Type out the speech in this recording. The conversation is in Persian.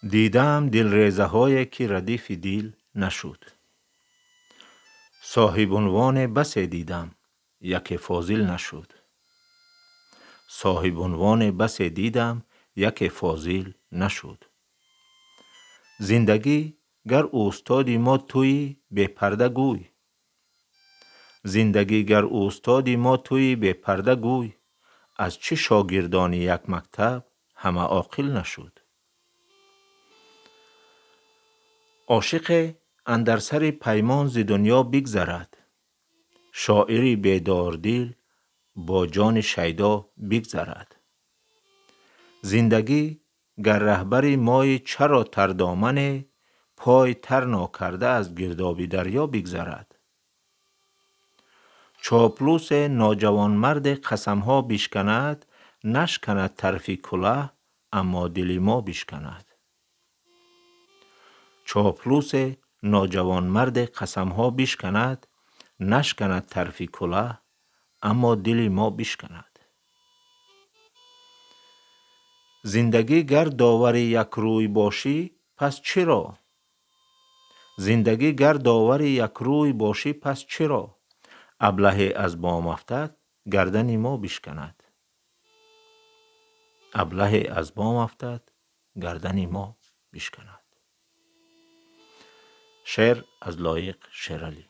دیدم دل ریزه هایی که ردیف دل نشد. صاحب عنوان بسی دیدم یک فاضل نشد. صاحب عنوان بسی دیدم یک فاضل نشد. زندگی گر استادی ما توی بی پرده گوی. زندگی گر استادی ما توی بی پرده گوی. از چه شاگردان یک مکتب همه عاقل نشد. عاشق اندر سر پیمان ز دنیا بگذرد. شاعری بیدار دل با جان شیدا بگذرد. زندگی گر رهبر مای چرا تر دامن پای تر ناکرده از گرداب دریا بگذرد. چاپلوس ناجوانمرد قسمها بشکند، نشکند طرف کلاه اما دل ما بشکند. چاپلوس ناجوانمرد قسمها بشکند، نشکند طرف کلاه اما دل ما بشکند. زندگی گر داور یک روی باشی پس چرا؟ زندگی گر داور یک روی باشی پس چرا؟ ابله از بام افتد گردن ما بشکند. ابله از بام افتد گردن ما بشکند. شعر از لایق شیرعلی.